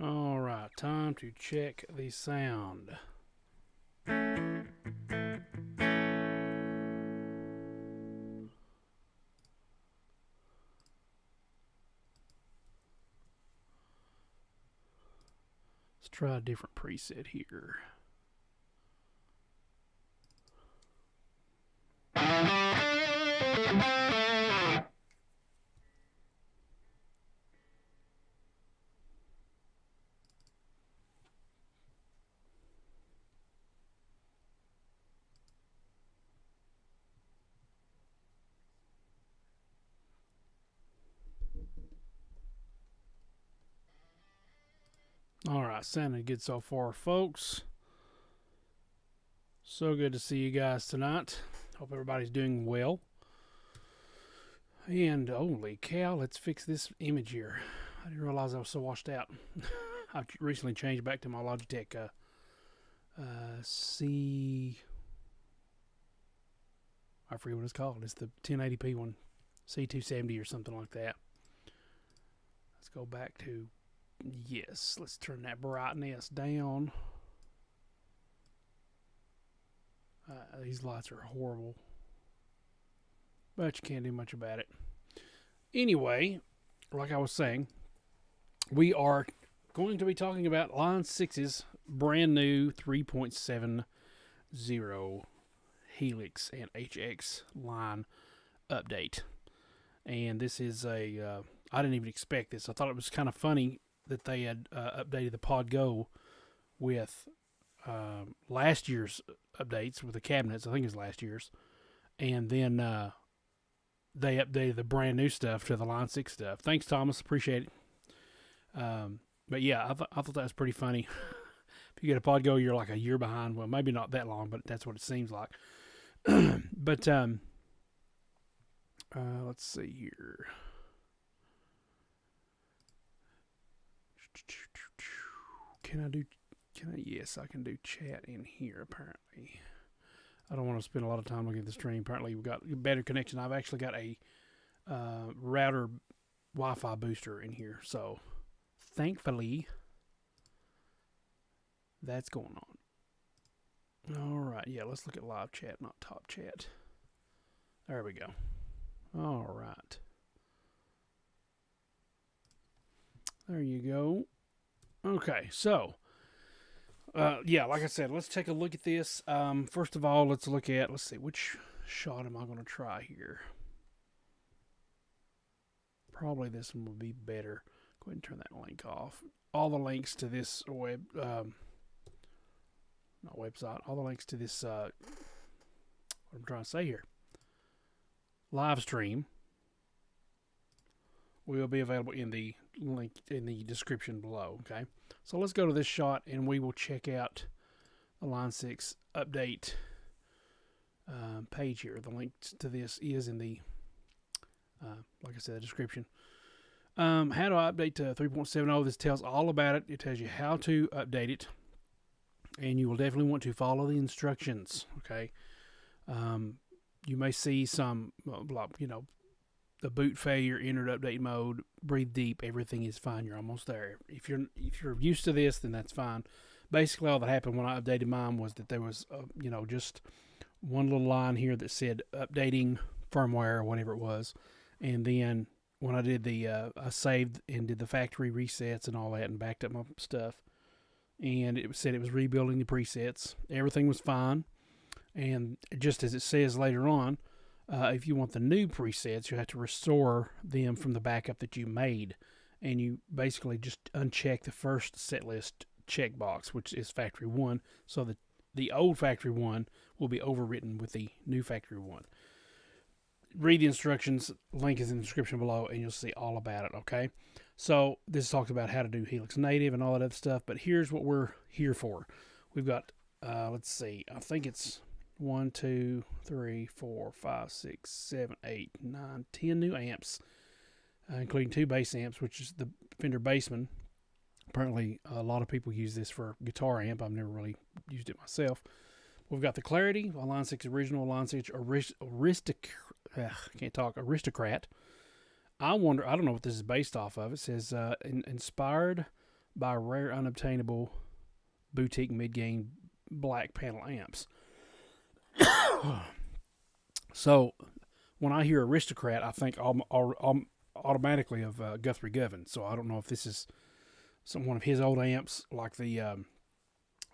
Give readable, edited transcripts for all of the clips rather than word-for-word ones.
All right, time to check the sound. Let's try a different preset here. All right, sounding good so far, folks. So good to see you guys tonight. Hope everybody's doing well. And holy cow, let's fix this image here. I didn't realize I was so washed out. I recently changed back to my Logitech I forget what it's called. It's the 1080p one, C270 or something like that. Let's go back to, yes, let's turn that brightness down. These lights are horrible, but you can't do much about it. Anyway, like I was saying, we are going to be talking about Line 6's brand new 3.70 Helix and HX line update. And this is I didn't even expect this. I thought it was kind of funny that they had updated the Pod Go with last year's updates with the cabinets. I think it was last year's. And then they updated the brand new stuff to the Line 6 stuff. Thanks, Thomas. Appreciate it. But yeah, I thought that was pretty funny. If you get a Pod Go, you're like a year behind. Well, maybe not that long, but that's what it seems like. But let's see here. Yes, I can do chat in here, apparently. I don't want to spend a lot of time looking at the stream. Apparently, we've got better connection. I've actually got a router Wi-Fi booster in here. So, thankfully, that's going on. All right. Yeah, let's look at live chat, not top chat. There we go. All right. There you go. Okay, so yeah, like I said, let's take a look at this. First of all, let's see, which shot am I going to try here? Probably this one would be better. Go ahead and turn that link off. All the links to this not website, all the links to this, what I'm trying to say here, live stream will be available in the link in the description below. Okay, so let's go to this shot and we will check out the Line 6 update page here. The link to this is in the like I said, the description. How do I update to 3.70? This tells all about it. It tells you how to update it, and you will definitely want to follow the instructions. Okay, you may see some the boot failure, entered update mode, breathe deep, everything is fine. You're almost there. If you're used to this, then that's fine. Basically, all that happened when I updated mine was that there was just one little line here that said updating firmware or whatever it was, and then when I did I saved and did the factory resets and all that and backed up my stuff, and it said it was rebuilding the presets. Everything was fine, and just as it says later on, if you want the new presets, you have to restore them from the backup that you made. And you basically just uncheck the first set list checkbox, which is factory 1, so that the old factory 1 will be overwritten with the new factory 1. Read the instructions, link is in the description below, and you'll see all about it, okay? So this talks about how to do Helix Native and all that other stuff, but here's what we're here for. We've got, let's see, I think it's 1, 2, 3, 4, 5, 6, 7, 8, 9, 10 new amps, including 2 bass amps, which is the Fender Bassman. Apparently, a lot of people use this for guitar amp. I've never really used it myself. We've got the Clarity, a Line 6 original, Line 6 Aristocrat. I don't know what this is based off of. It says inspired by rare unobtainable boutique mid-gain black panel amps. So when I hear Aristocrat, I think automatically of Guthrie Govan. So I don't know if this is one of his old amps, like the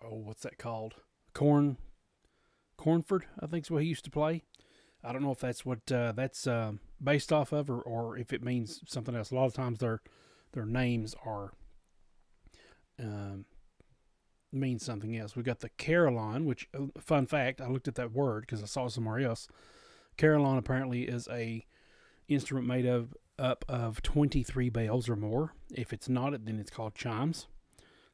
what's that called? Cornford, I think is what he used to play. I don't know if that's what that's based off of, or if it means something else. A lot of times their names are mean something else. We got the Carillon, which, fun fact, I looked at that word because I saw it somewhere else. Carillon apparently is a instrument made up of 23 bells or more. If it's not, then it's called chimes.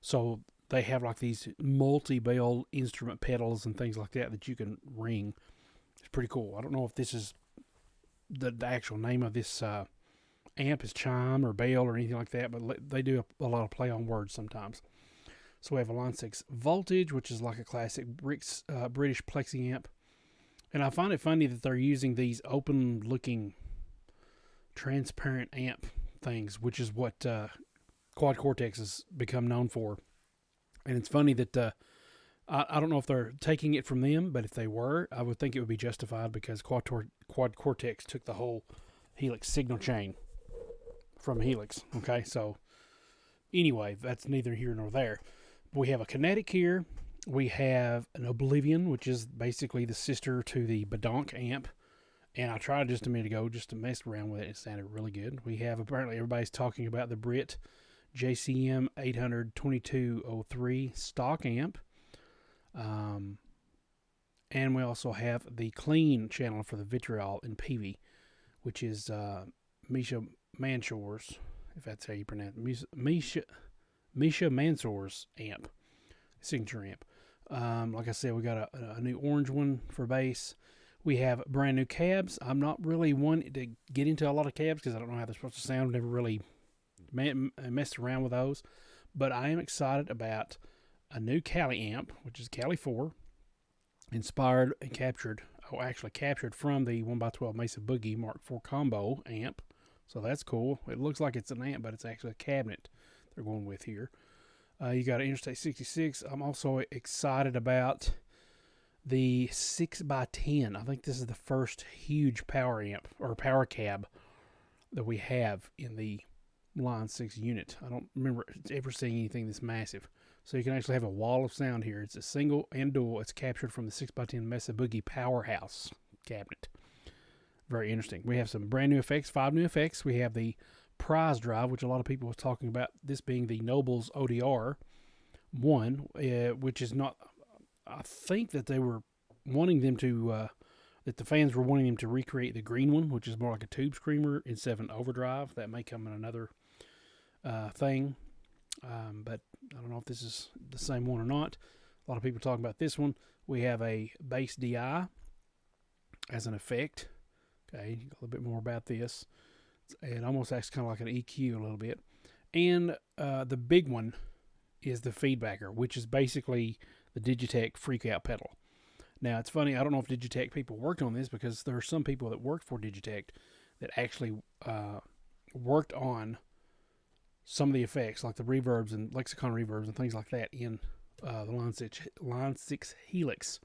So they have like these multi-bell instrument pedals and things like that you can ring. It's pretty cool. I don't know if this is the actual name of this amp is chime or bell or anything like that, but they do a lot of play on words sometimes. So we have a Line 6 Voltage, which is like a classic British plexi amp. And I find it funny that they're using these open-looking transparent amp things, which is what Quad Cortex has become known for. And it's funny that I don't know if they're taking it from them, but if they were, I would think it would be justified because Quad Cortex took the whole Helix signal chain from Helix. Okay, so anyway, that's neither here nor there. We have a Kinetic here. We have an Oblivion, which is basically the sister to the Badonk amp. And I tried just a minute ago just to mess around with it. It sounded really good. We have, apparently everybody's talking about the Brit JCM 800-2203 stock amp. And we also have the clean channel for the Vitriol in PV, which is Misha Mansour's, if that's how you pronounce it, Misha Mansour's amp, signature amp. Like I said, we got a new orange one for bass. We have brand new cabs. I'm not really one to get into a lot of cabs because I don't know how they're supposed to sound. Never really messed around with those. But I am excited about a new Cali amp, which is Cali 4, inspired and captured from the 1x12 Mesa Boogie Mark IV combo amp. So that's cool. It looks like it's an amp, but it's actually a cabinet they're going with here. You got an Interstate 66. I'm also excited about the 6x10. I think this is the first huge power amp or power cab that we have in the Line 6 unit. I don't remember ever seeing anything this massive. So you can actually have a wall of sound here. It's a single and dual. It's captured from the 6x10 Mesa Boogie Powerhouse cabinet. Very interesting. We have some brand new effects, 5 new effects. We have the Prize Drive, which a lot of people were talking about, this being the Nobles ODR 1, which is not, I think that they were wanting them to, that the fans were wanting them to recreate the green one, which is more like a tube screamer instead of an overdrive. That may come in another thing, but I don't know if this is the same one or not. A lot of people talking about this one. We have a bass DI as an effect. Okay, a little bit more about this. It almost acts kind of like an EQ a little bit. And the big one is the feedbacker, which is basically the Digitech Freakout pedal. Now, it's funny, I don't know if Digitech people worked on this because there are some people that work for Digitech that actually worked on some of the effects, like the reverbs and lexicon reverbs and things like that in the Line 6 Helix.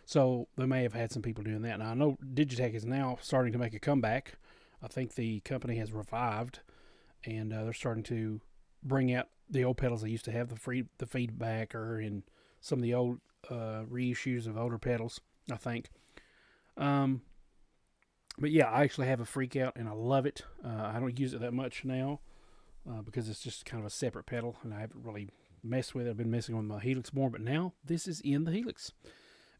So they may have had some people doing that. Now, I know Digitech is now starting to make a comeback. I think the company has revived, and they're starting to bring out the old pedals they used to have, the feedbacker and some of the old reissues of older pedals, I think. But yeah, I actually have a Freakout, and I love it. I don't use it that much now because it's just kind of a separate pedal, and I haven't really messed with it. I've been messing with my Helix more, but now this is in the Helix.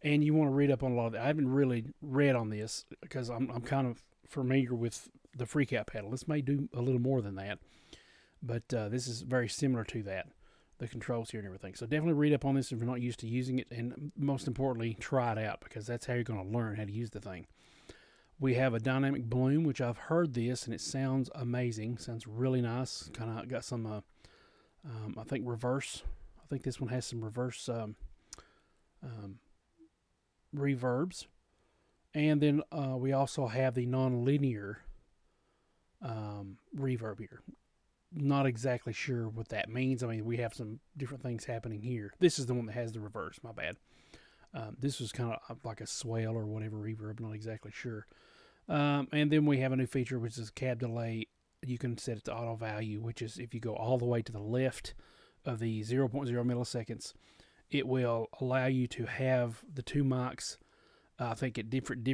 And you want to read up on a lot of that. I haven't really read on this because I'm kind of familiar with the Freakout pedal. This may do a little more than that, but this is very similar to that, the controls here and everything. So definitely read up on this if you're not used to using it, and most importantly, try it out because that's how you're going to learn how to use the thing. We have a Dynamic Bloom, which I've heard this, and it sounds amazing. Sounds really nice. Kind of got some, I think, reverse. I think this one has some reverse reverbs. And then we also have the non-linear reverb here. not exactly sure what that means. I mean, we have some different things happening here. This is the one that has the reverse. My bad. This was kind of like a swell or whatever reverb. Not exactly sure. And then we have a new feature, which is cab delay. You can set it to auto value, which is if you go all the way to the left of the 0.0 milliseconds, it will allow you to have the two mics, I think, at different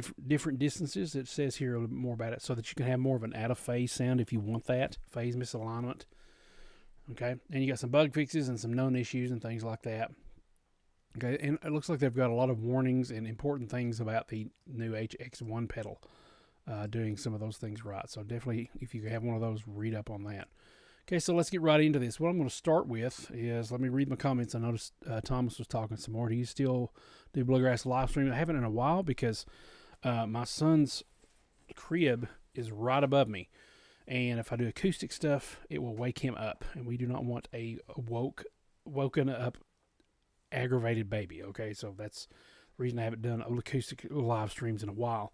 distances. It says here a little bit more about it, so that you can have more of an out of phase sound if you want that phase misalignment. Okay, and you got some bug fixes and some known issues and things like that. Okay, and it looks like they've got a lot of warnings and important things about the new HX1 pedal, doing some of those things right. So definitely, if you have one of those, read up on that. Okay, so let's get right into this. What I'm going to start with is, let me read my comments. I noticed Thomas was talking some more. Do you still do Bluegrass live stream? I haven't in a while because my son's crib is right above me. And if I do acoustic stuff, it will wake him up. And we do not want a woken up, aggravated baby. Okay, so that's the reason I haven't done acoustic live streams in a while,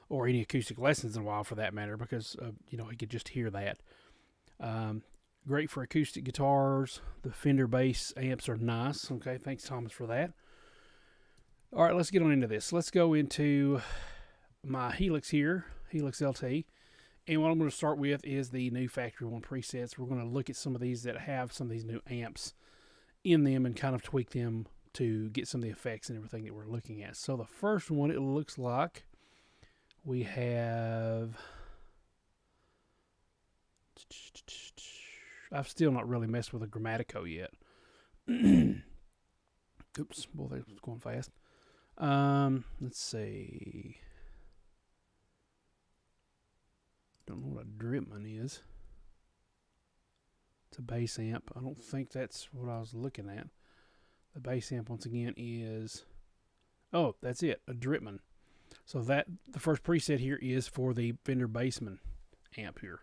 or any acoustic lessons in a while for that matter, because, you know, he could just hear that. Great for acoustic guitars. The Fender bass amps are nice. Okay, thanks, Thomas, for that. All right, let's get on into this. Let's go into my Helix here, Helix LT. And what I'm going to start with is the new Factory One presets. We're going to look at some of these that have some of these new amps in them and kind of tweak them to get some of the effects and everything that we're looking at. So the first one, it looks like we have... I've still not really messed with a Grammatico yet. Oops, boy, that was going fast. Let's see. Don't know what a Dripman is. It's a bass amp. I don't think that's what I was looking at. The bass amp, once again, is... Oh, that's it, a Dripman. So that the first preset here is for the Fender Bassman amp here.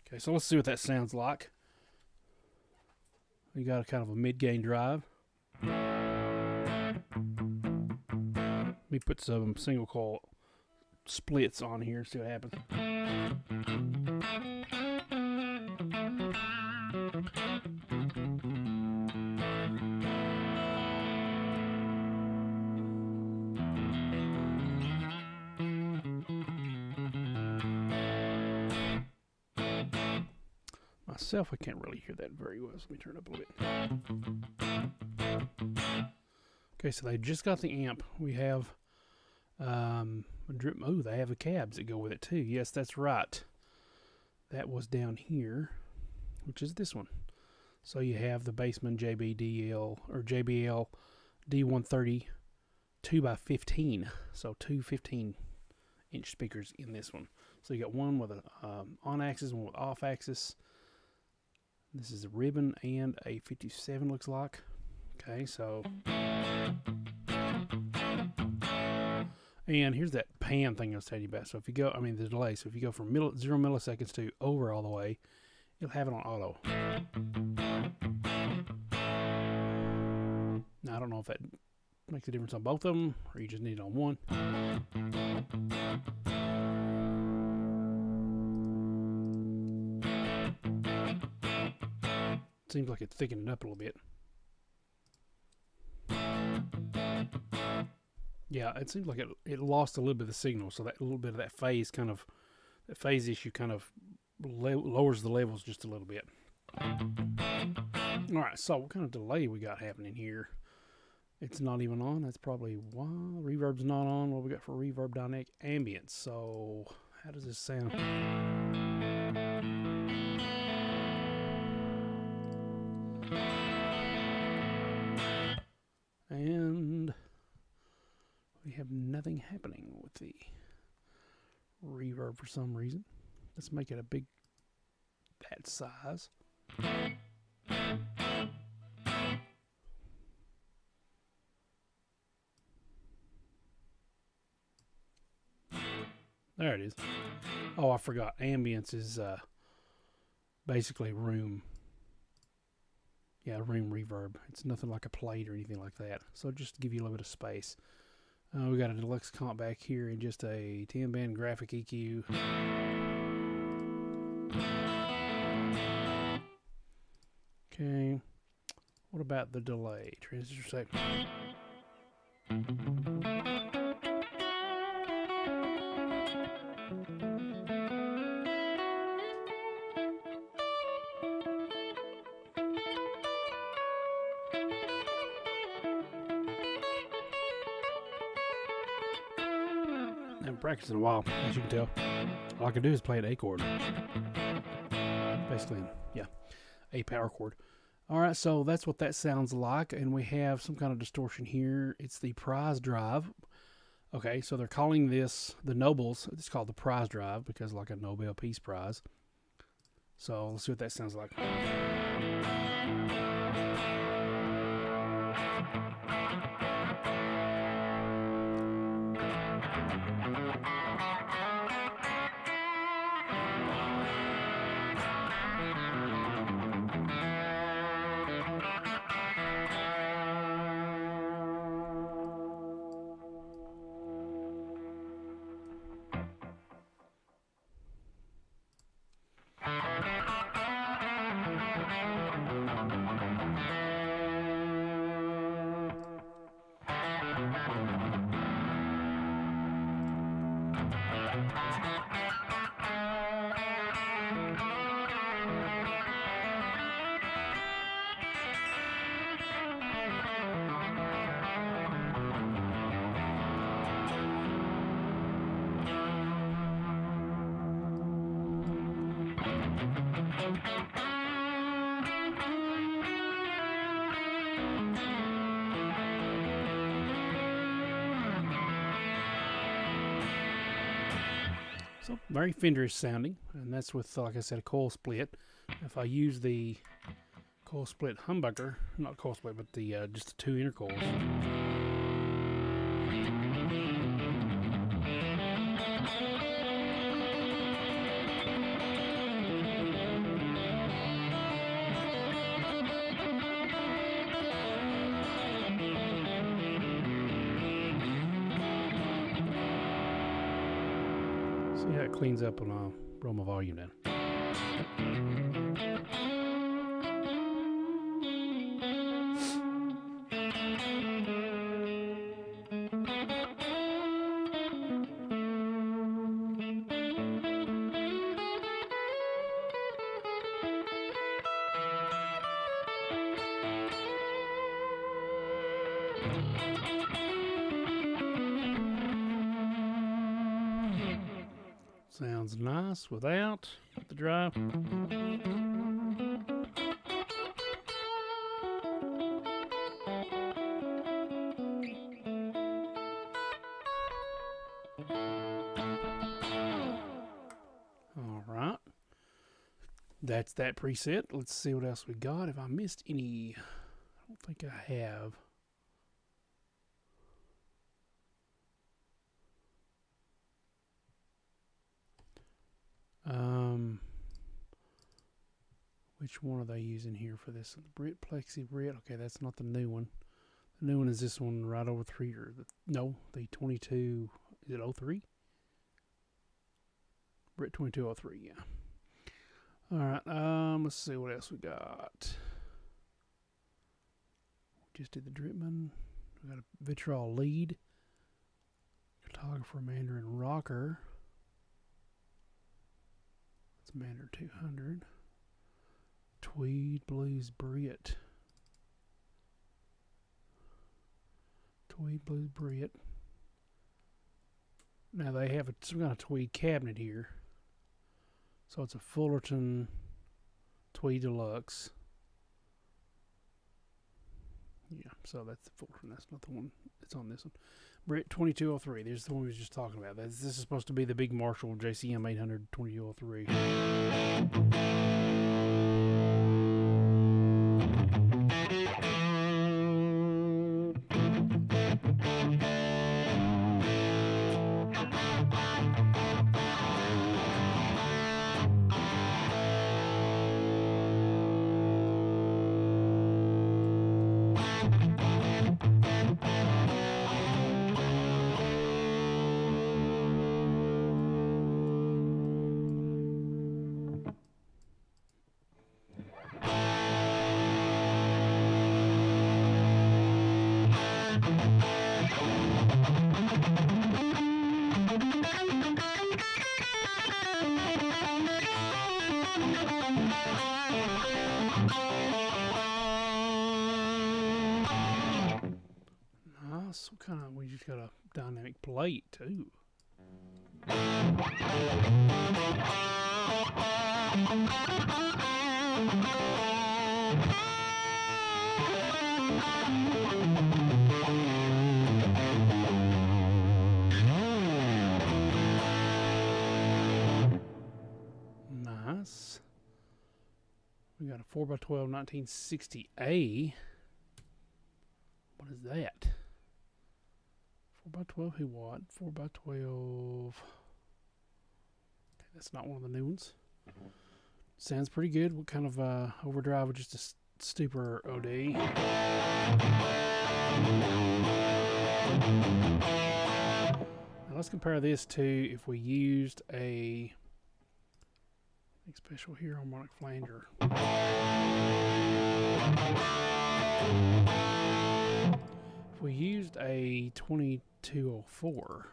Okay, so let's see what that sounds like. We got a kind of a mid-gain drive. Let me put some single coil splits on here and see what happens. Myself, I can't really hear that very well, so let me turn it up a little bit. Okay, so they just got the amp. We have oh, they have the cabs that go with it too. Yes, that's right. That was down here, which is this one. So you have the Bassman JBL or JBL D130 2x15. So two 15-inch speakers in this one. So you got one with a on axis, one with off axis. This is a ribbon and a 57, looks like. Okay, so... And here's that pan thing I was telling you about. So if you go, I mean the delay, so if you go from 0 milliseconds to over all the way, you'll have it on auto. Now I don't know if that makes a difference on both of them, or you just need it on one. Seems like it's thickening up a little bit. Yeah, it seems like it lost a little bit of the signal, so that a little bit of that phase issue kind of lowers the levels just a little bit. All right, so what kind of delay we got happening here? It's not even on. That's probably why reverb's not on. What we got for reverb? Dynamic ambience. So how does this sound? And we have nothing happening with the reverb for some reason. Let's make it that size. There it is. Oh, I forgot. Ambience is basically room. Yeah, room reverb. It's nothing like a plate or anything like that. So just to give you a little bit of space. We got a deluxe comp back here and just a 10-band graphic EQ. Okay. What about the delay? Transistor say. I haven't practiced in a while, as you can tell. All I can do is play an A chord. Basically, yeah, A power chord. Alright, so that's what that sounds like, and we have some kind of distortion here. It's the prize drive. Okay, so they're calling this the Nobles. It's called the prize drive because like a Nobel Peace Prize. So let's see what that sounds like. So very Fenderish sounding, and that's with, like I said, a coil split. If I use the coil split humbucker, not coil split, but the just the two inner coils. See how it cleans up when I roll my volume down. Sounds nice without the drive. All right. That's that preset. Let's see what else we got. If I missed any, I don't think I have. Which one are they using here for this? The Brit Plexi Brit. Okay, that's not the new one. The new one is this one right over here. No, the 22. Is it 03? Brit 2203. Yeah. All right. Let's see what else we got. Just did the Dripman. We got a Vitriol lead. Photographer Mandarin Rocker. That's Mandarin 200. Tweed Blues Brit. Tweed Blues Brit. Now they have some kind of tweed cabinet here. So it's a Fullerton Tweed Deluxe. Yeah, so that's the Fullerton. That's not the one that's on this one. Brit 2203. There's the one we was just talking about. This is supposed to be the big Marshall JCM 800 2203. Nice. What kind of? We just got a dynamic plate too. Nice. We got a 4x12 1960A. What is that? 4x12 who what? 4x12. Okay, that's not one of the new ones. Sounds pretty good. What kind of overdrive with just a stupor OD? Now let's compare this to if we used a special here harmonic flanger. If we used a 2204,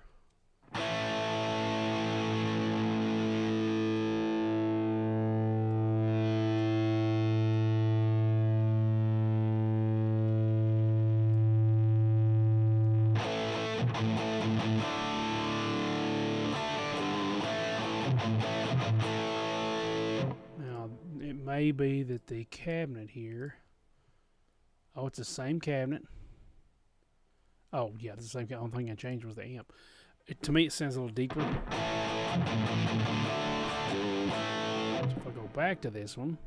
now it may be that the cabinet here, oh, it's the same cabinet. Oh, yeah, the same. The only thing I changed was the amp. To me, it sounds a little deeper. So if I go back to this one,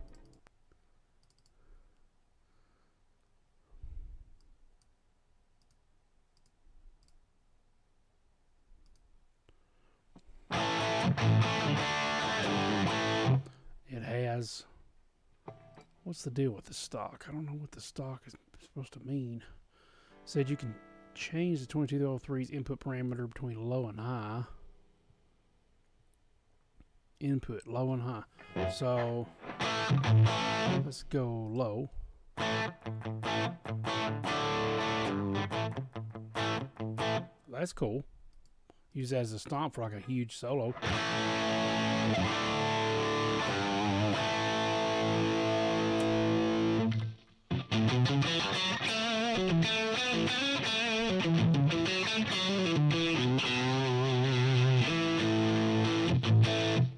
it has. What's the deal with the stock? I don't know what the stock is supposed to mean. It said you can change the 2203's input parameter between low and high. Input low and high. So let's go low. That's cool. Use that as a stomp for like a huge solo.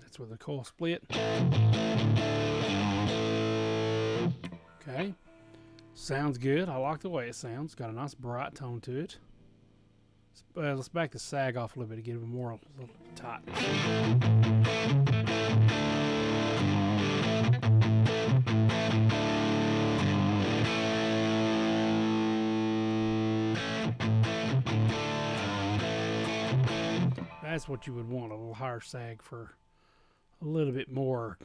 That's with the coil split. Okay. Sounds good. I like the way it sounds. Got a nice bright tone to it. Let's back the sag off a little bit to get it more a little tight. That's what you would want, a little higher sag for a little bit more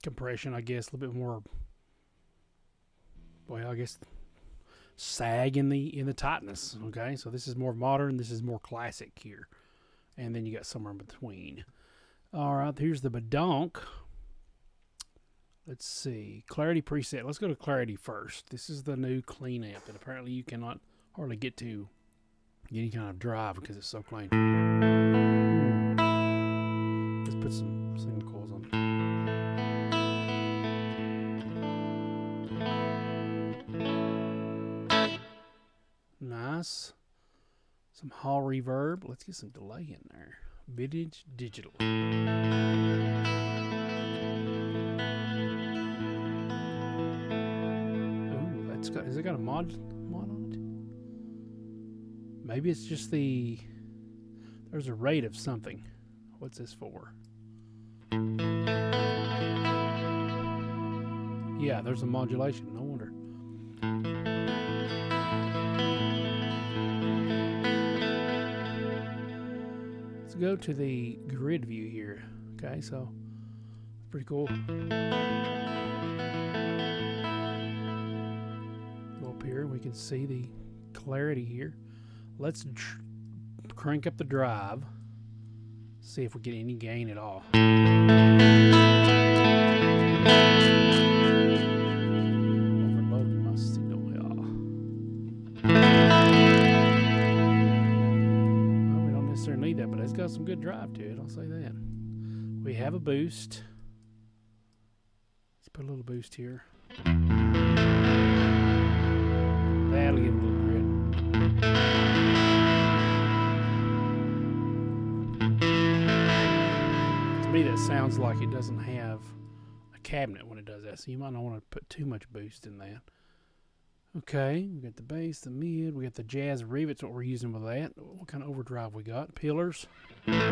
compression, I guess, a little bit more, well, I guess sag in the tightness. Okay, so this is more modern, this is more classic here, and then you got somewhere in between. All right, here's the badonk. Let's see, clarity preset. Let's go to clarity first. This is the new clean amp that apparently you cannot hardly get to any kind of drive because it's so clean. Let's put some single coils on. Nice. Some hall reverb. Let's get some delay in there. Vintage digital. Ooh, that's got. Has it got a mod on it? Maybe it's just the. There's a rate of something. What's this for? Yeah, there's a modulation. No wonder. Let's go to the grid view here. Okay, so pretty cool. Go up here, we can see the clarity here. Let's crank up the drive. See if we get any gain at all. Overloading my signal. Well, we don't necessarily need that it, but it's got some good drive to it, I'll say that. We have a boost. Let's put a little boost here. That'll give it a little grit. To me, that sounds like it doesn't have a cabinet when it does that, so you might not want to put too much boost in that. Okay, we got the bass, the mid, we got the jazz rivets, what we're using with that. What kind of overdrive we got? Pillars. Got a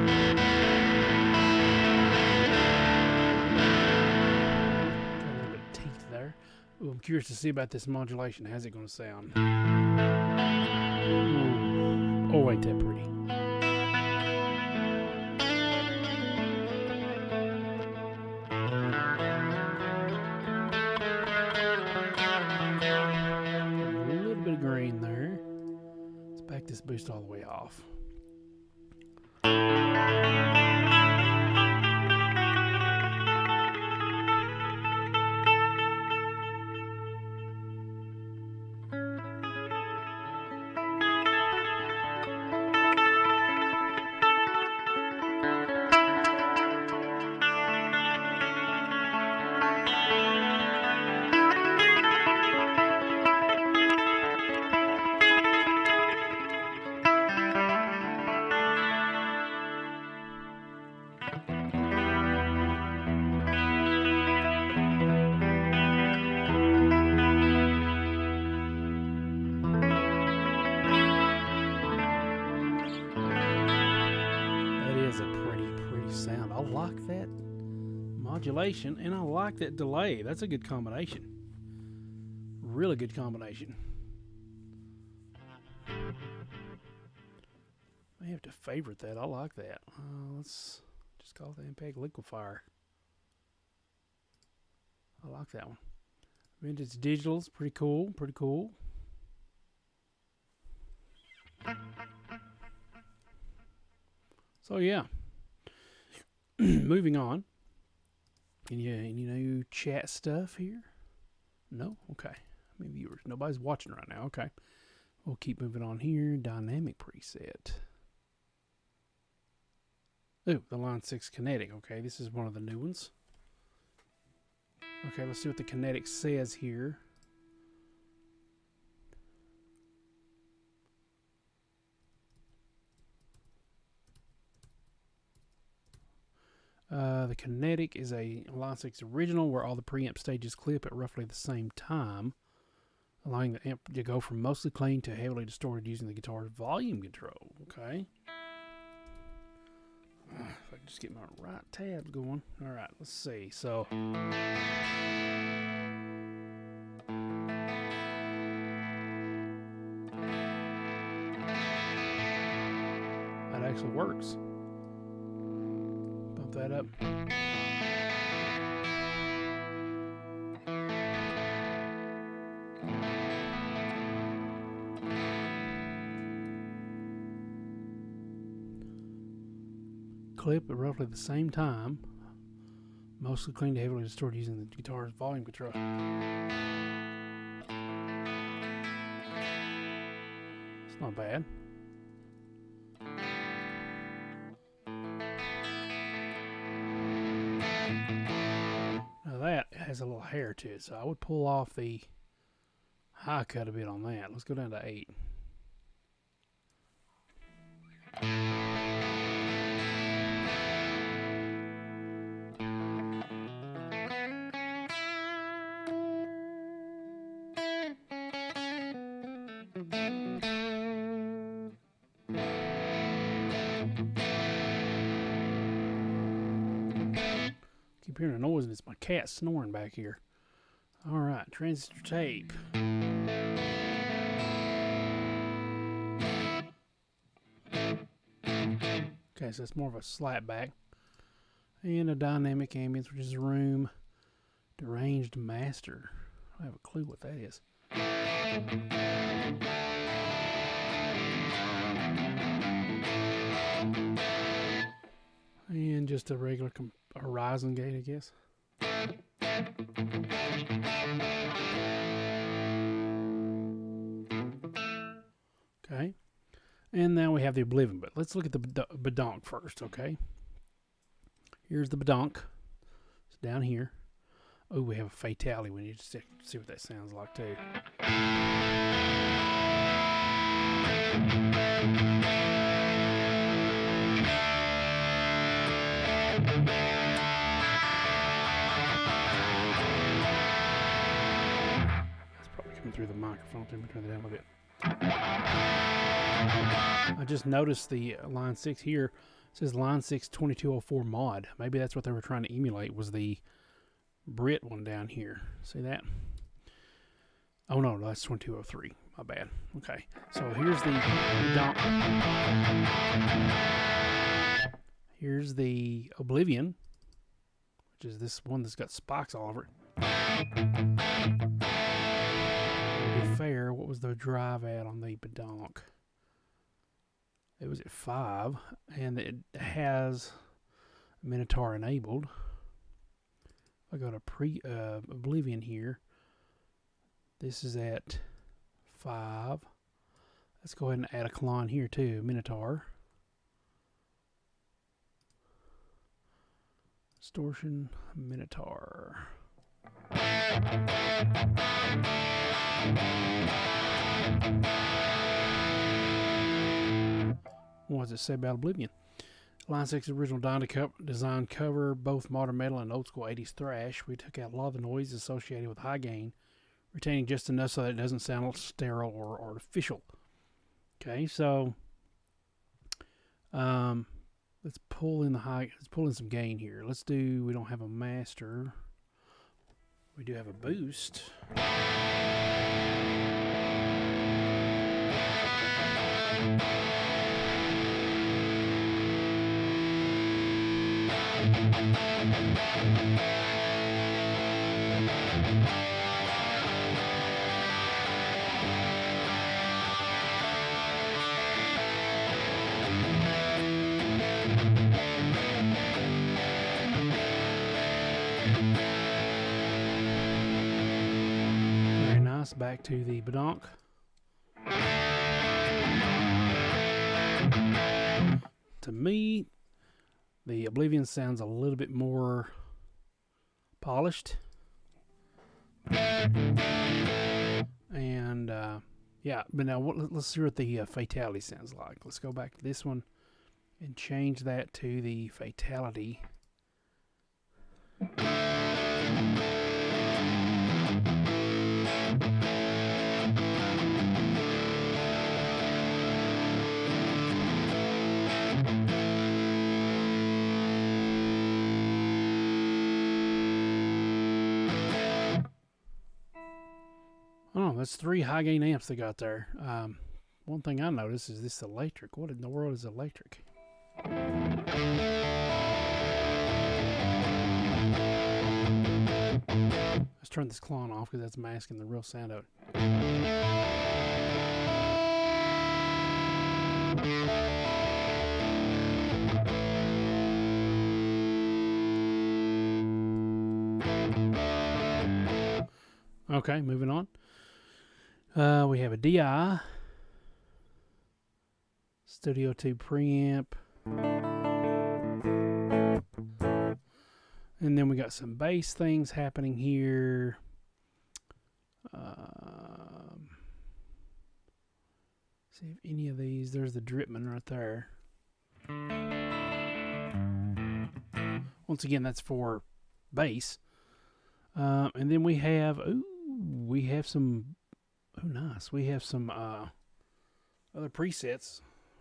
little bit of teeth there. Ooh, I'm curious to see about this modulation. How's it going to sound? Ooh. Oh, ain't that pretty. Green there. Let's back this boost all the way off. Sound. I like that modulation and I like that delay. That's a good combination. Really good combination. I have to favorite that. I like that. Let's just call it the Impact Liquefier. I like that one. Vintage Digital's pretty cool. Pretty cool. So yeah. Moving on. Any new chat stuff here? No? Okay. How many viewers? Nobody's watching right now. Okay. We'll keep moving on here. Dynamic preset. Ooh, the Line 6 Kinetic. Okay, this is one of the new ones. Okay, let's see what the Kinetic says here. The Kinetic is a Line 6 original where all the preamp stages clip at roughly the same time, allowing the amp to go from mostly clean to heavily distorted using the guitar's volume control. Okay. If I can just get my right tabs going. All right, let's see. So that actually works. Bump that up. Clip at roughly the same time, mostly clean to heavily distorted using the guitar's volume control. It's not bad. Now that has a little hair to it, so I would pull off the high cut a bit on that. Let's go down to 8. Keep hearing a noise and it's my cat snoring back here. All right, transistor tape. Okay, so it's more of a slap back. And a dynamic ambience, which is a room deranged master. I have a clue what that is. And just a regular horizon gate, I guess. Okay. And now we have the Oblivion. But let's look at the Badonk first, okay? Here's the Badonk. It's down here. Oh, we have a Fatality. We need to see what that sounds like, too. That's probably coming through the microphone. Let me turn that down a little bit. I just noticed the line 6 here. It says line 6 2204 mod. Maybe that's what they were trying to emulate, was the Brit one down here. See that? Oh no, that's 2203. My bad. Okay, so here's the here's the Oblivion, which is this one that's got spikes all over it. To be fair, what was the drive at on the Badonk? It was at 5, and it has Minotaur enabled. I got a Oblivion here. This is at 5. Let's go ahead and add a Kalon here too, Minotaur. Distortion, Minotaur. What does it say about Oblivion? Line 6 original design cover, both modern metal and old school 80s thrash. We took out a lot of the noise associated with high gain, retaining just enough so that it doesn't sound sterile or artificial. Okay, so let's pull in some gain here. We don't have a master. We do have a boost. Very nice. Back to the Badonk. To me, the Oblivion sounds a little bit more polished. And yeah, but now let's see what the Fatality sounds like. Let's go back to this one and change that to the Fatality. Oh, that's 3 high gain amps they got there. One thing I noticed is this electric. What in the world is electric? Let's turn this clone off because that's masking the real sound of it. Okay, moving on. We have a DI, Studio 2 preamp, and then we got some bass things happening here. See if any of these. There's the Dripman right there. Once again, that's for bass. And then we have some. Oh, nice. We have some other presets.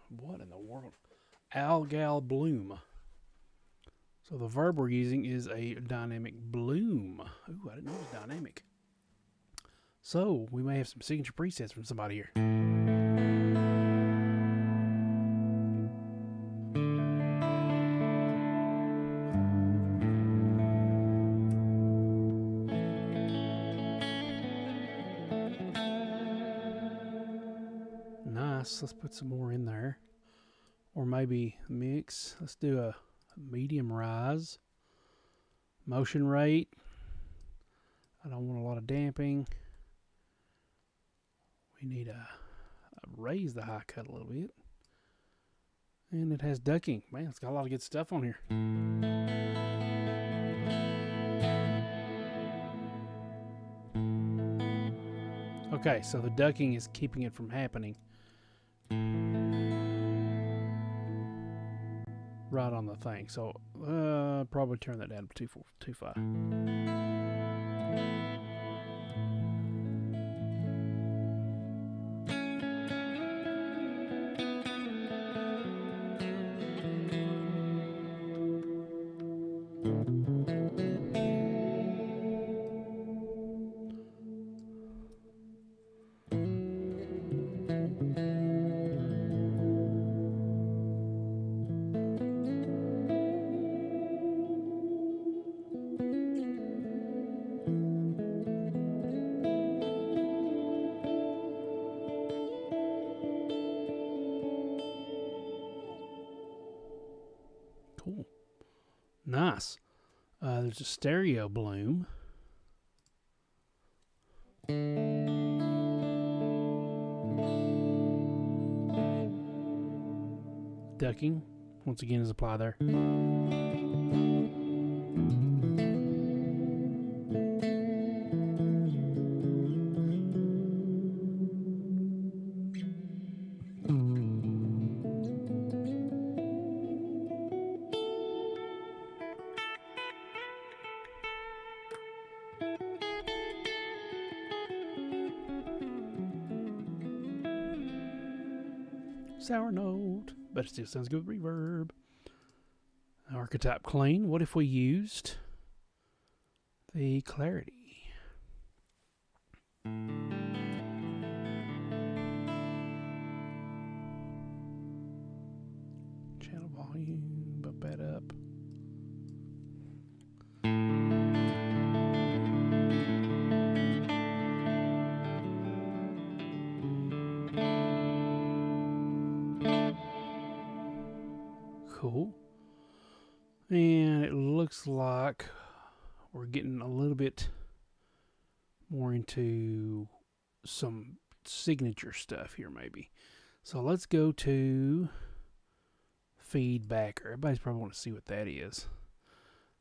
What in the world? Algal Bloom. So the verb we're using is a dynamic bloom. Ooh, I didn't know it was dynamic. So we may have some signature presets from somebody here. Nice. Let's put some more in there. Or maybe mix. Let's do a medium rise. Motion rate. I don't want a lot of damping. We need to raise the high cut a little bit. And it has ducking. Man, it's got a lot of good stuff on here. Okay, so the ducking is keeping it from happening. Right on the thing. So probably turn that down to 2.5. Cool. Nice. There's a stereo bloom. Ducking, once again, is applied there. Sour note, but it still sounds good with reverb. Archetype clean. What if we used the clarity? Channel volume, bump that up. Cool. And it looks like we're getting a little bit more into some signature stuff here, maybe. So let's go to feedbacker. Everybody's probably want to see what that is.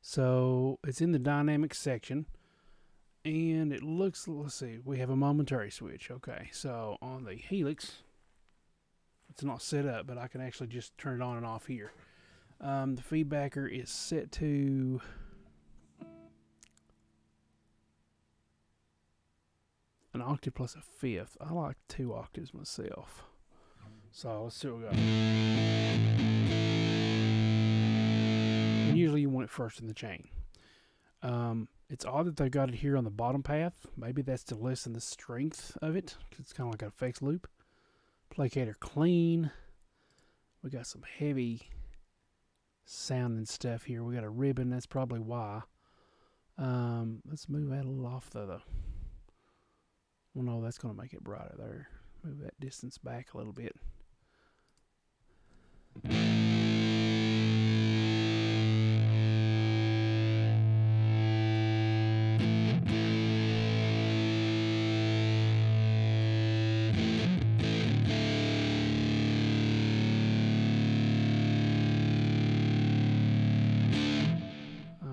So it's in the dynamic section, and it looks, let's see, we have a momentary switch. Okay, so on the Helix, it's not set up, but I can actually just turn it on and off here. The feedbacker is set to an octave plus a fifth. I like 2 octaves myself. So let's see what we got. And usually you want it first in the chain. It's odd that they got it here on the bottom path. Maybe that's to lessen the strength of it, 'cause it's kind of like an effects loop. Placator clean. We got some heavy sounding stuff here. We got a ribbon. That's probably why. Let's move that a little off though. Well, no, that's going to make it brighter there. Move that distance back a little bit.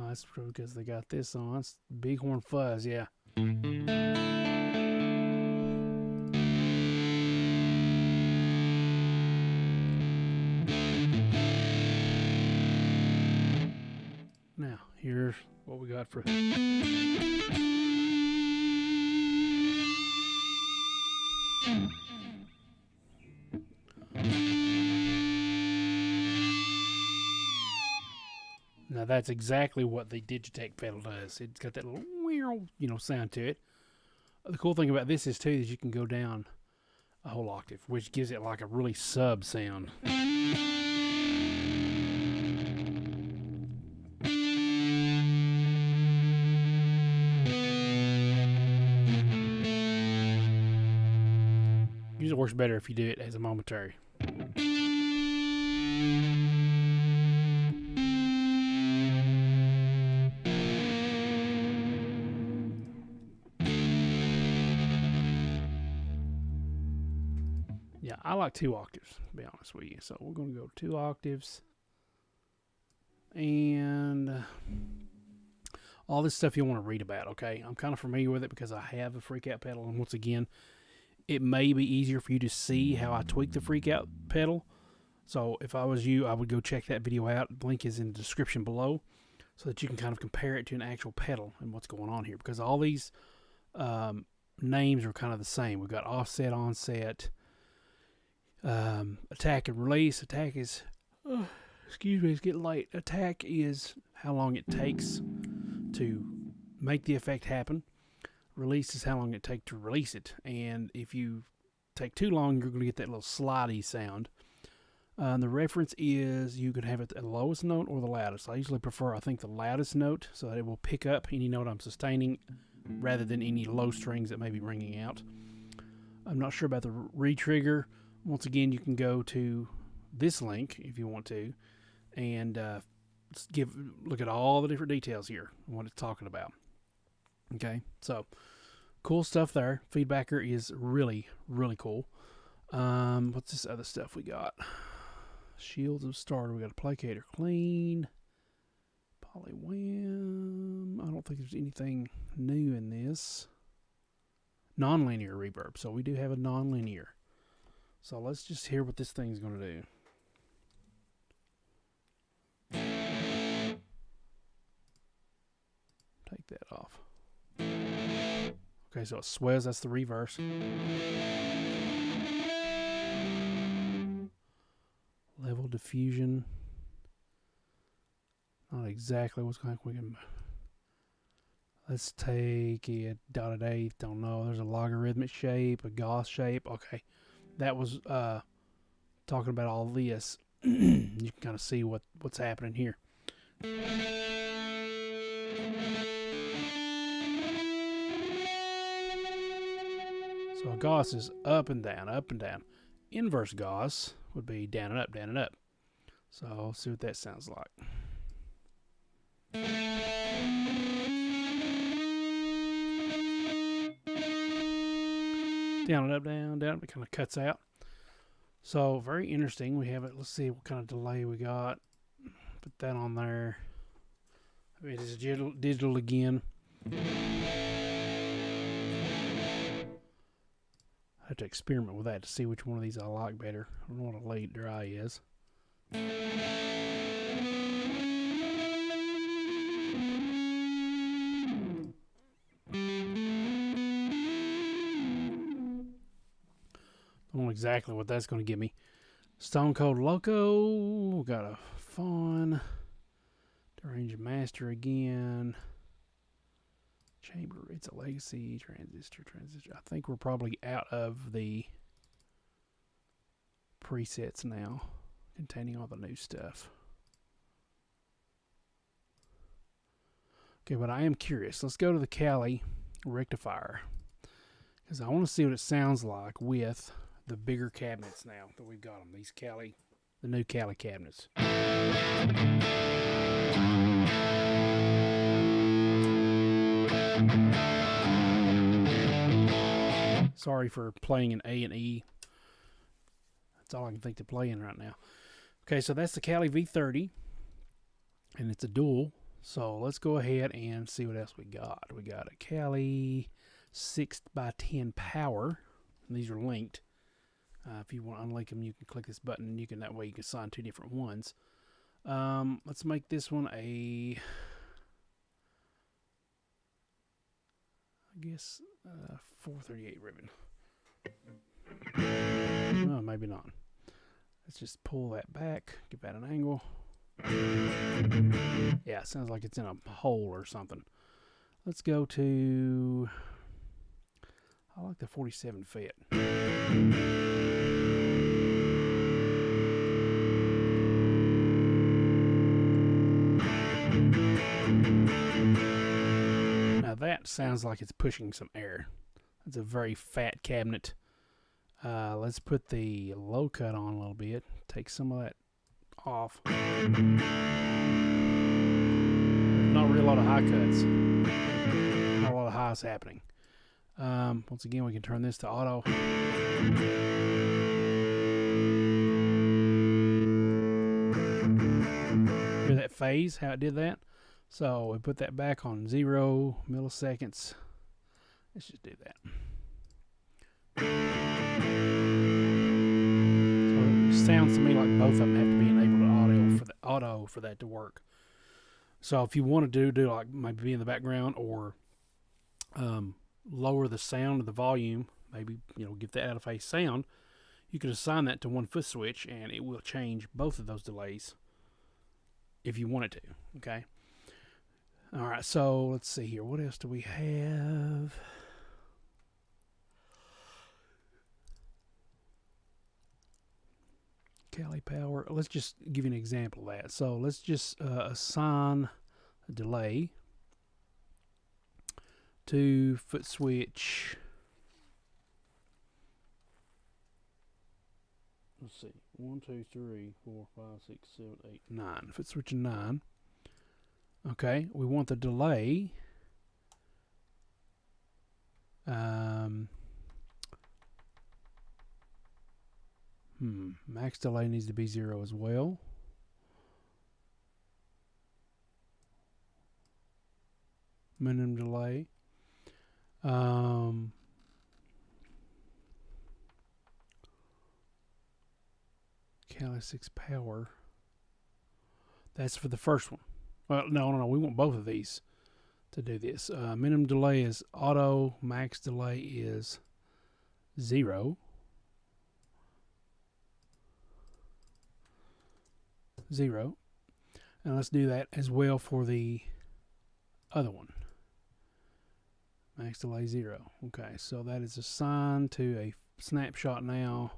That's because they got this on. It's Bighorn Fuzz, yeah. Now, here's what we got for Now that's exactly what the Digitech pedal does. It's got that little sound to it. The cool thing about this is too is you can go down a whole octave, which gives it like a really sub sound. Usually works better if you do it as a momentary. Yeah, I like 2 octaves, to be honest with you. So we're going to go 2 octaves. And all this stuff you want to read about, okay? I'm kind of familiar with it because I have a freak out pedal. And once again, it may be easier for you to see how I tweak the freak out pedal. So if I was you, I would go check that video out. The link is in the description below so that you can kind of compare it to an actual pedal and what's going on here. Because all these names are kind of the same. We've got offset, onset, attack and release. Attack is, excuse me, it's getting late. Attack is how long it takes to make the effect happen. Release is how long it takes to release it. And if you take too long, you're going to get that little slidey sound. The reference is you could have it at the lowest note or the loudest. I usually prefer, I think, the loudest note so that it will pick up any note I'm sustaining rather than any low strings that may be ringing out. I'm not sure about the retrigger. Once again, you can go to this link if you want to and look at all the different details here and what it's talking about. Okay, so cool stuff there. Feedbacker is really, really cool. What's this other stuff we got? Shields of starter. We got a placator clean. Polywham. I don't think there's anything new in this. Non-linear reverb. So we do have a non-linear. So let's just hear what this thing's going to do. Take that off. Okay, so it swells. That's the reverse. Level diffusion. Not exactly what's going on. Let's take a dotted eighth. Don't know. There's a logarithmic shape, a Gauss shape. Okay, that was talking about all this. You can kind of see what's happening here. So a Gauss is up and down, up and down. Inverse Gauss would be down and up, down and up. So let's see what that sounds like. Down and up, down, down. It kind of cuts out. So very interesting. We have it. Let's see what kind of delay we got. Put that on there. It is digital again. I have to experiment with that to see which one of these I like better. I don't know what a late dry is. I don't know exactly what that's going to give me. Stone Cold Loco. Got a Fawn. Deranged Master again. Chamber, it's a legacy, transistor. I think we're probably out of the presets now, containing all the new stuff. Okay, but I am curious. Let's go to the Cali rectifier, because I want to see what it sounds like with the bigger cabinets now that we've got them. These Cali, the new Cali cabinets. Sorry for playing an A and E. That's all I can think to play in right now. Okay, so that's the Cali V30, and it's a dual. So let's go ahead and see what else we got. We got a Cali 6x10 power, and these are linked. If you want to unlink them, you can click this button, and you can that way you can assign 2 different ones. Let's make this one a, I guess, 438 ribbon. No, maybe not. Let's just pull that back, give that an angle. Yeah, it sounds like it's in a hole or something. Let's go to, I like the 47 fit. Now that sounds like it's pushing some air. It's a very fat cabinet. Let's put the low cut on a little bit. Take some of that off. There's not really a lot of high cuts. Not a lot of highs happening. Once again, we can turn this to auto. Hear that phase, how it did that? So we put that back on 0 milliseconds. Let's just do that. So it sounds to me like both of them have to be enabled to auto for that to work. So if you want to do like maybe be in the background or lower the sound of the volume, maybe give that out of phase sound, you could assign that to one foot switch and it will change both of those delays if you want it to. Okay. All right. So let's see here. What else do we have? Cali power. Let's just give you an example of that. So let's just assign a delay to foot switch. Let's see. 1, 2, 3, 4, 5, 6, 7, 8, 9. Foot switch 9. Okay. We want the delay. Max delay needs to be 0 as well. Minimum delay. Cali 6 power. That's for the first one. Well, no. We want both of these to do this. Minimum delay is auto. Max delay is 0. 0. And let's do that as well for the other one. Max delay 0. Okay, so that is assigned to a snapshot now.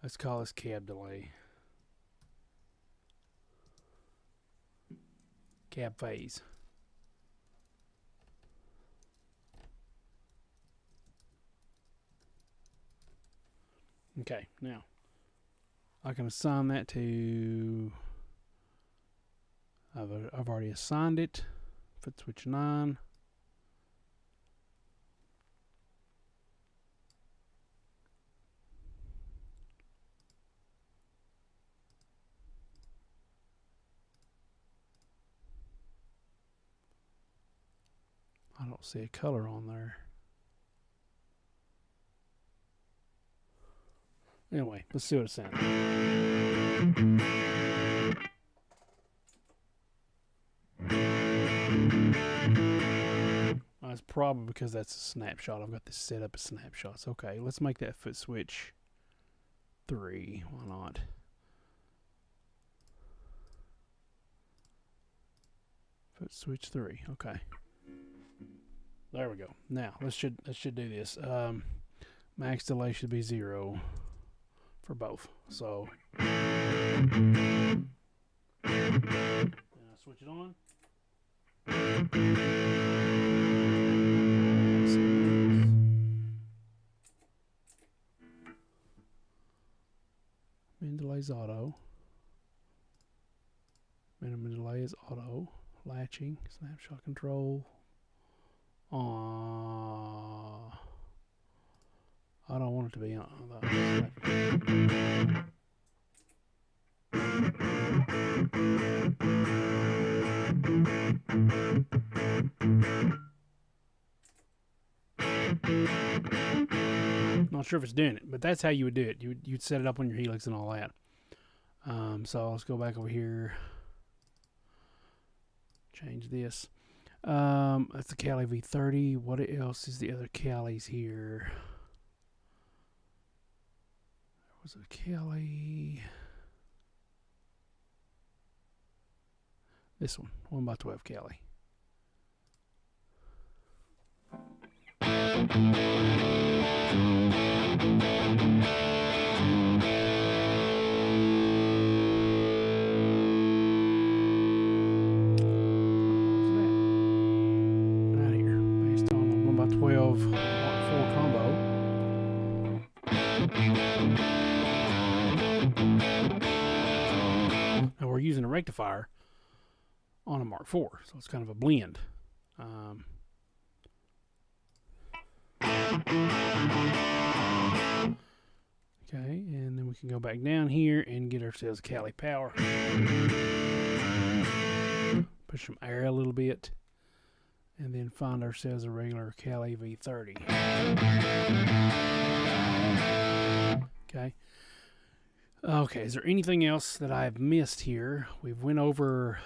Let's call this cab delay. Cab phase. Okay, now I can assign that to, I've already assigned it, foot switch 9. I don't see a color on there. Anyway, let's see what it sounds like. That's probably because that's a snapshot. I've got this set up as snapshots. Okay, let's make that foot switch 3. Why not? Foot switch 3. Okay. There we go. Now, that should do this. Max delay should be 0 for both. So, and I switch it on. Min delay's auto. Minimum delay is auto. Latching, snapshot control. I don't want it to be on that. Not sure if it's doing it, but that's how you would do it. You'd set it up on your Helix and all that. So let's go back over here. Change this. That's the Cali V30. What else is the other Calis here? There was a Cali. This one, 1x12 Cali. Using a rectifier on a Mark IV, so it's kind of a blend. can go back down here and get ourselves Cali power. Push some air a little bit, and then find ourselves a regular Cali V30. Okay. Okay, is there anything else that I've missed here? We've went over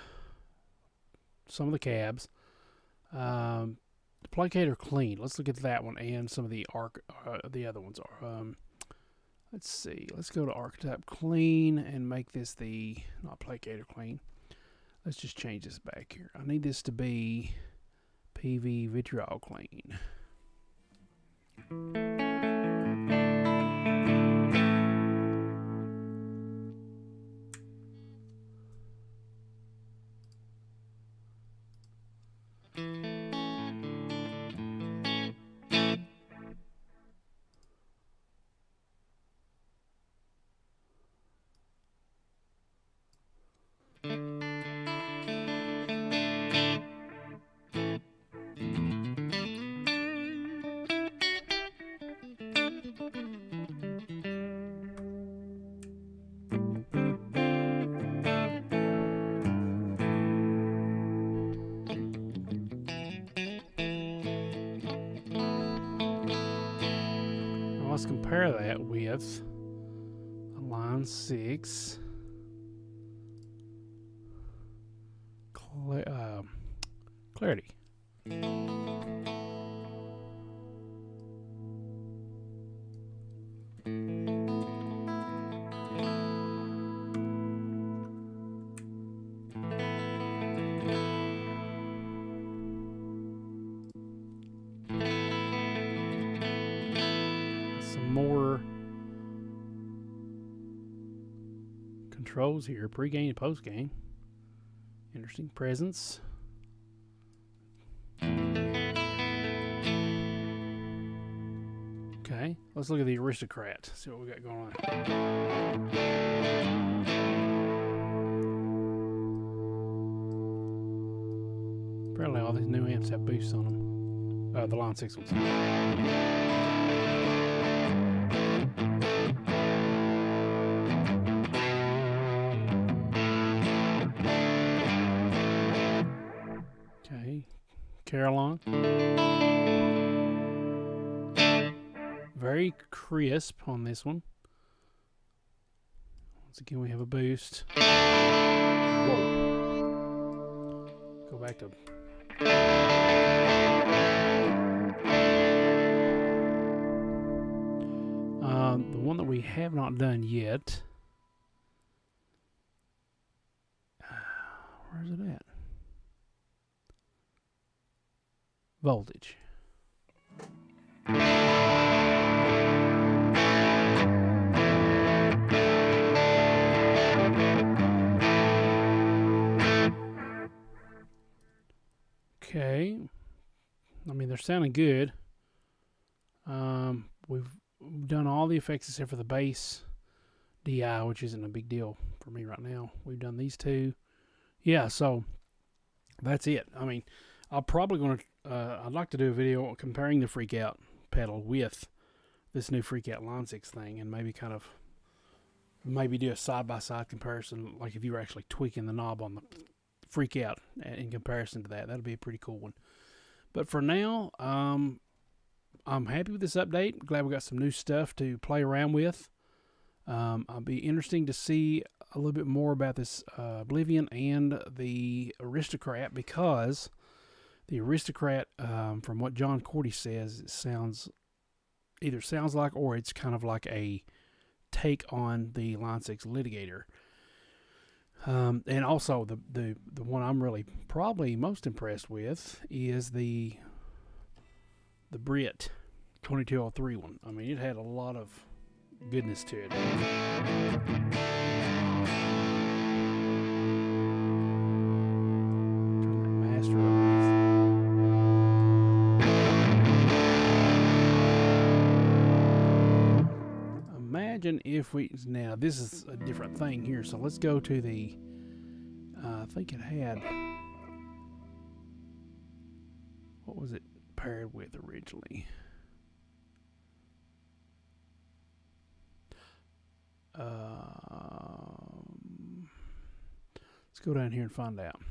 some of the cabs. The placator clean. Let's look at that one and some of the the other ones are. Let's see. Let's go to archetype clean and make this the not placator clean. Let's just change this back here. I need this to be PV vitriol clean. Let's compare that with line 6 clarity. More controls here, pre-game and post-game. Interesting presence. Okay, let's look at the Aristocrat. See what we got going on. Apparently all these new amps have boosts on them. The line 6 ones. Carillon. Very crisp on this one. Once again, we have a boost. Whoa. Go back to... the one that we have not done yet. Where's it at? Voltage. Okay. I mean, they're sounding good. We've done all the effects except for the bass DI, which isn't a big deal for me right now. We've done these two. Yeah, so that's it. I mean, I'm probably going to I'd like to do a video comparing the Freak Out pedal with this new Freak Out Line 6 thing, and maybe do a side-by-side comparison, like if you were actually tweaking the knob on the Freak Out in comparison to that. That'd be a pretty cool one. But for now, I'm happy with this update. Glad we got some new stuff to play around with. I'll be interesting to see a little bit more about this Oblivion and the Aristocrat, because the Aristocrat, from what John Cordy says, it sounds like, or it's kind of like a take on the Line 6 Litigator. And also the one I'm really probably most impressed with is the Brit 2203 one. I mean, it had a lot of goodness to it. Imagine if now this is a different thing here, so let's go to the, I think it had, what was it paired with originally? Let's go down here and find out.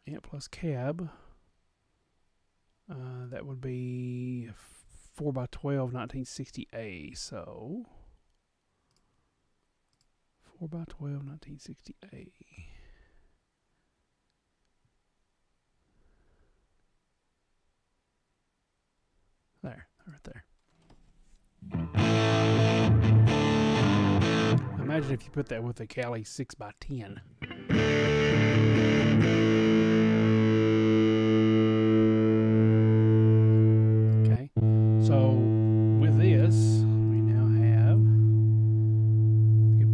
Amp plus cab. That would be 4x12 1960A. So 4x12 1960A. There, right there. Imagine if you put that with a Cali 6x10. Okay, so with this, we now have, we can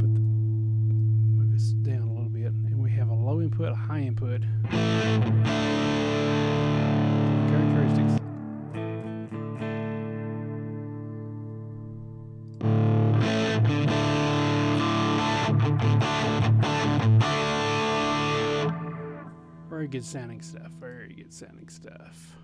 move this down a little bit, and we have a low input, a high input. Characteristics. Very good sounding stuff. Very good sounding stuff.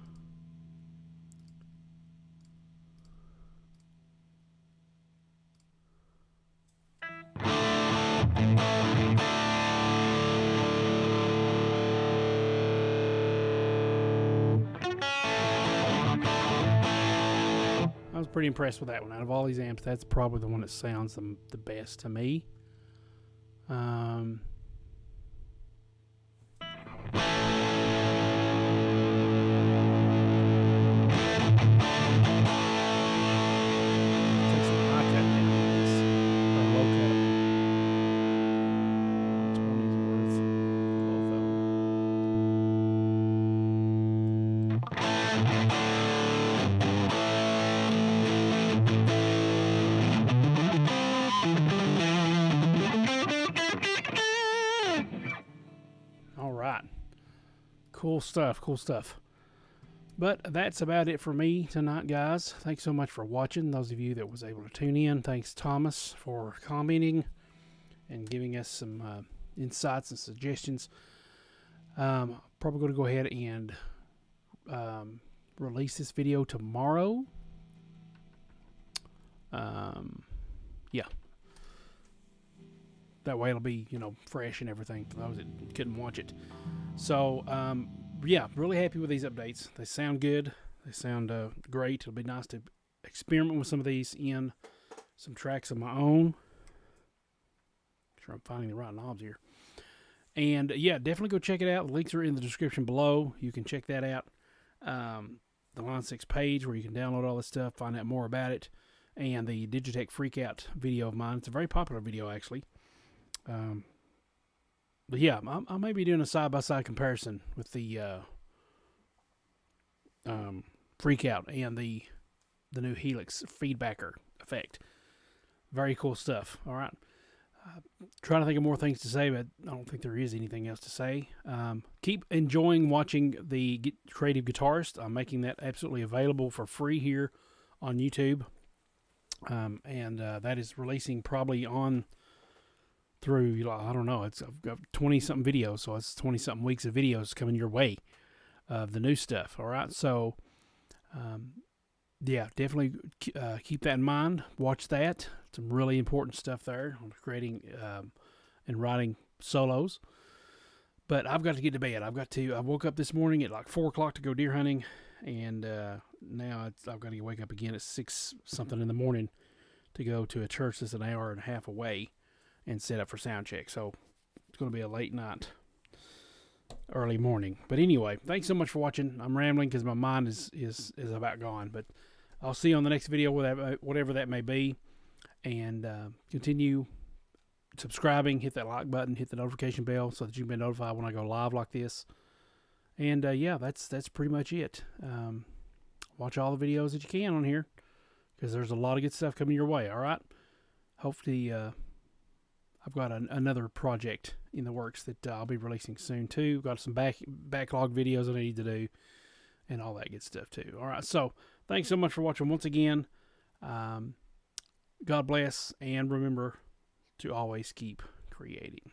I was pretty impressed with that one. Out of all these amps, that's probably the one that sounds the best to me. All right. Cool stuff, cool stuff. But that's about it for me tonight, guys. Thanks so much for watching. Those of you that was able to tune in, thanks Thomas for commenting and giving us some insights and suggestions. Probably going to go ahead and release this video tomorrow. Yeah. That way it'll be, fresh and everything for those that couldn't watch it. So, yeah, really happy with these updates. They sound good. They sound great. It'll be nice to experiment with some of these in some tracks of my own. Make sure I'm finding the right knobs here. And, yeah, definitely go check it out. The links are in the description below. You can check that out. The Line 6 page where you can download all this stuff, find out more about it. And the Digitech Freakout video of mine. It's a very popular video, actually. But yeah, I may be doing a side-by-side comparison with the Freakout and the new Helix feedbacker effect. Very cool stuff. All right. Trying to think of more things to say, but I don't think there is anything else to say. Keep enjoying watching the Creative Guitarist. I'm making that absolutely available for free here on YouTube. And that is releasing probably on through, I don't know, I've got 20-something videos, so it's 20-something weeks of videos coming your way of the new stuff, all right? So, yeah, definitely keep that in mind. Watch that. Some really important stuff there on creating and writing solos. But I've got to get to bed. I woke up this morning at like 4 o'clock to go deer hunting, and now I've got to wake up again at 6-something in the morning to go to a church that's an hour and a half away and set up for sound check. So it's going to be a late night, early morning. But anyway, thanks so much for watching. I'm rambling because my mind is about gone. But I'll see you on the next video, whatever that may be. And continue subscribing, hit that like button, hit the notification bell so that you can be notified when I go live like this. And yeah, that's pretty much it. Watch all the videos that you can on here because there's a lot of good stuff coming your way. All right. Hopefully, I've got another project in the works that I'll be releasing soon too. Got some backlog videos I need to do and all that good stuff too. All right. So thanks so much for watching once again. God bless, and remember to always keep creating.